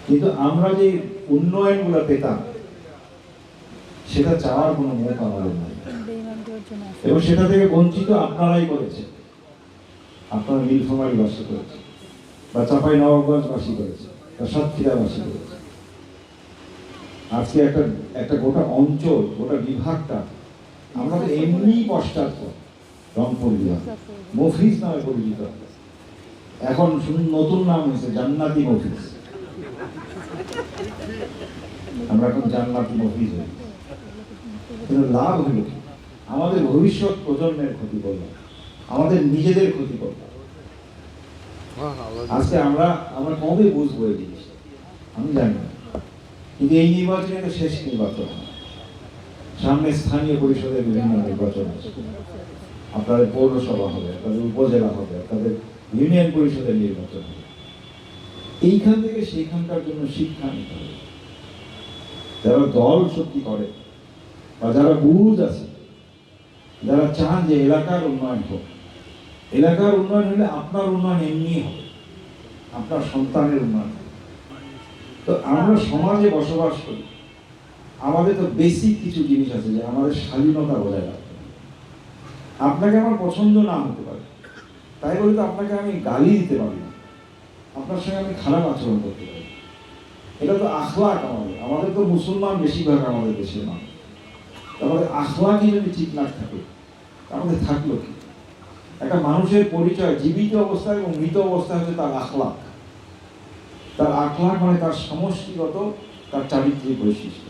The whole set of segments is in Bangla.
কিন্তু আমরা যে উন্নয়নগুলো পেতাম সেটা চাওয়ার কোনো মুখ আমাদের নাই, এবং সেটা থেকে বঞ্চিত আপনারাই করেছেন। আপনারা নীলফামারীবাসী করেছে, বা চাঁপাই নবাবগঞ্জবাসী করেছে, বা সাতক্ষীরাবাসী করেছে। আজকে একটা গোটা অঞ্চল, গোটা বিভাগটা আমরা তো এমনি পশ্চাৎপদ। রংপুর বিভাগ মফিজ নামে পরিচিত, এখন শুধু নতুন নাম হয়েছে জান্নাতি মফিজ। আমরা এখন জান্নাতি মফিজ হই, কিন্তু লাভ হলো কি? আমাদের ভবিষ্যৎ প্রজন্মের ক্ষতি করলাম, আমাদের নিজেদের ক্ষতি করলাম। আজকে আমরা কবে বুঝবো এই জিনিসটা আমি জানি না, কিন্তু এই নির্বাচনে তো শেষ নির্বাচন, সামনে স্থানীয় পরিষদের বিভিন্ন নির্বাচন আছে, আপনাদের পৌরসভা হবে, আপনাদের উপজেলা হবে, আপনাদের ইউনিয়ন পরিষদের নির্বাচন হবে। এইখান থেকে সেইখানকার জন্য শিক্ষা নিতে হবে। যারা দল শক্তি করে বা যারা বুঝ আছে, যারা চান যে এলাকার উন্নয়ন হোক, এলাকার উন্নয়ন হলে আপনার উন্নয়ন এমনি হবে, আপনার সন্তানের উন্নয়ন হবে। তো আমরা সমাজে বসবাস করি, আমাদের তো বেসিক কিছু জিনিস আছে যে আমাদের স্বাধীনতা বজায় রাখতে হবে। আপনাকে আমার পছন্দ না হতে পারে, তাই বলে তো আপনাকে আমি গালি দিতে পারি না, আপনার সঙ্গে আমি খারাপ আচরণ করতে পারি। এটা তো আখলাক। আমাদের তো মুসলমান বেশিরভাগ আমাদের দেশের মানুষ, আমাদের আখলাকই যদি ঠিক না থাকে আমাদের থাকলো কি? একটা মানুষের পরিচয় জীবিত অবস্থায় এবং মৃত অবস্থায় হচ্ছে তার আখলাক। তার আখলাক মানে তার সমষ্টিগত, তার চারিত্রিক বৈশিষ্ট্য।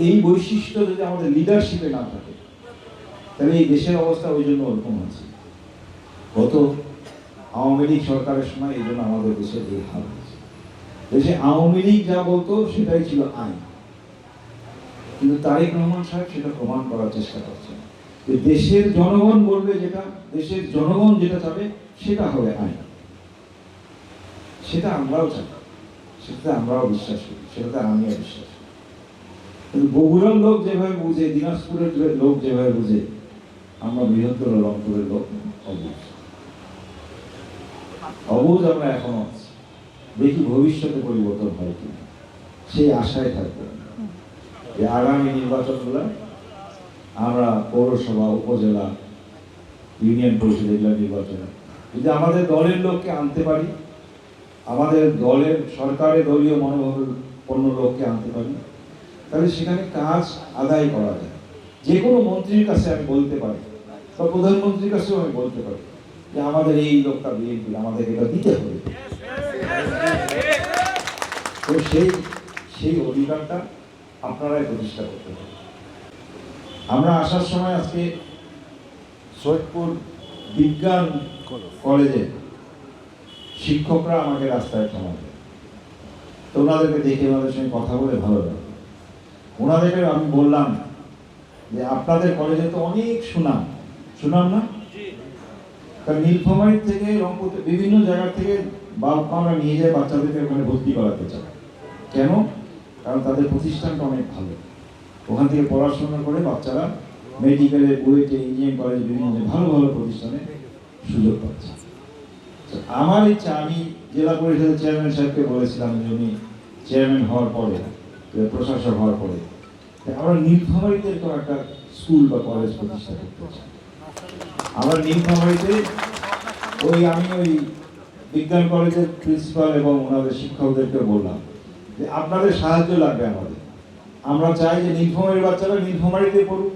এই বৈশিষ্ট্য যদি আমাদের লিডারশিপে না থাকে তাহলে এই দেশের অবস্থা ওই জন্য ওরকম আছে। গত আওয়ামী লীগ সরকারের সময় এই জন্য আমাদের দেশের এই হাল হয়েছে। দেশে আওয়ামী লীগ যা বলতো সেটাই ছিল আইন, কিন্তু তারেক রহমান সাহেব সেটা প্রমাণ করার চেষ্টা করছেন যে দেশের জনগণ বলবে যেটা, দেশের জনগণ যেটা চাবে সেটা হবে আইন। সেটা আমরাও চাই, সেটাতে আমরাও বিশ্বাস করি, সেটাতে আমিও বিশ্বাস করি। কিন্তু বগুড়ার লোক যেভাবে বুঝে, দিনাজপুরের লোক যেভাবে বুঝে, আমরা বৃহত্তর রংপুরের লোক অবুঝ আমরা এখনো আছি। দেখি ভবিষ্যতে পরিবর্তন হয় কিনা, সেই আশায় থাকবে যে আগামী নির্বাচনগুলো আমরা পৌরসভা, উপজেলা, ইউনিয়ন পরিষদ এগুলো নির্বাচনে যদি আমাদের দলের লোককে আনতে পারি, আমাদের দলের সরকারের দলীয় মনোভাবাপন্ন লোককে আনতে পারি, তাহলে সেখানে কাজ আদায় করা যায়। যে কোনো মন্ত্রীর কাছে আমি বলতে পারি বা প্রধানমন্ত্রীর কাছেও আমি বলতে পারি যে আমাদের এই লোকটা বিএনপি, আমাদের এটা দিতে হবে। তো সেই অধিকারটা আপনারাই প্রতিষ্ঠা করতে হবে। আমরা আসার সময় আজকে সৈয়দপুর বিজ্ঞান কলেজে শিক্ষকরা আমাকে রাস্তায় থামাবে, তো ওনাদেরকে দেখে ওনাদের সঙ্গে কথা বলে ভালো লাগে। ওনাদেরকে আমি বললাম যে আপনাদের কলেজে তো অনেক সুনাম না, কারণ নীলফামারী থেকে রংপুর বিভিন্ন জায়গা থেকে আমরা নিয়ে যাই বাচ্চাদেরকে ওখানে ভর্তি করাতে চাই। কেন? কারণ তাদের প্রতিষ্ঠানটা অনেক ভালো, ওখান থেকে পড়াশোনা করে বাচ্চারা মেডিকেলে, বুয়েটে, ইঞ্জিনিয়ারিং কলেজে, বিভিন্ন ভালো ভালো প্রতিষ্ঠানে সুযোগ পাচ্ছে। আমার ইচ্ছা, আমি জেলা পরিষদের চেয়ারম্যান সাহেবকে বলেছিলাম যে উনি চেয়ারম্যান হওয়ার পরে, প্রশাসক হওয়ার পরে আমরা নীলফামারীতে একটা স্কুল বা কলেজ প্রতিষ্ঠা করতে চাই। আমরা নীলফামারীতে আমি ওই বিজ্ঞান কলেজের প্রিন্সিপাল এবং ওনাদের শিক্ষকদেরকে বললাম যে আপনাদের সাহায্য লাগবে আমাদের। আমরা চাই যে নীলফামারীর বাচ্চারা নীলফামারীতে পড়ুক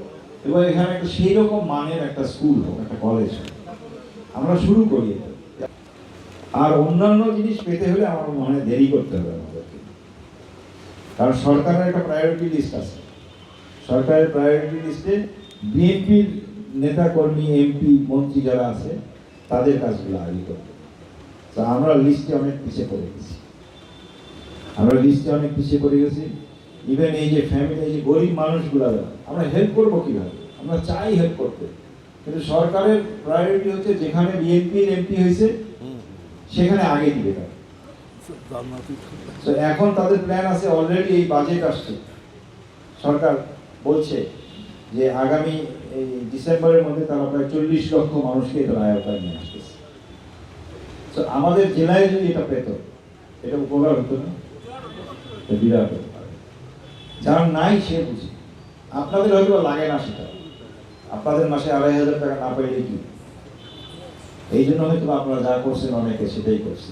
এবং এখানে একটা সেই রকম মানের একটা স্কুল হোক, একটা কলেজ হোক। আমরা শুরু করি। আর অন্যান্য জিনিস পেতে হলে আমার মনে হয় দেরি করতে হবে আমাদেরকে, কারণ সরকারের একটা প্রায়োরিটি লিস্ট আছে। সরকারের প্রায়োরিটি লিস্টে বিএনপির নেতা কর্মী, এমপি, মন্ত্রী যারা আছে তাদের কাজগুলো আগে করতে। তো আমরা লিস্টে অনেক পিছিয়ে পড়ে গেছি। ইভেন এই যে ফ্যামিলি, এই যে গরিব মানুষগুলো আমরা হেল্প করবো কিভাবে? আমরা চাই হেল্প করতে, কিন্তু সরকারের প্রায়োরিটি হচ্ছে যেখানে বিএনপি এমপি হয়েছে সেখানে আগে দিবে। এখন তাদের প্ল্যান আছে, অলরেডি এই বাজেট আসছে, সরকার বলছে যে আগামী ডিসেম্বরের মধ্যে তারা প্রায় 40 লক্ষ মানুষকে এটার আয়তায় নিয়ে আসতেছে। আমাদের জেলায় যদি এটা পেত, এটা উপকার হতো না? এটা বিরাট ব্যাপার। যার নাই সে বুঝে, আপনাদের হয়তো লাগে না সেটা, আপনাদের মাসে 2,500 টাকা না পাইলে কি, এই জন্য হয়তো আপনারা যা করছেন অনেকে সেটাই করছে।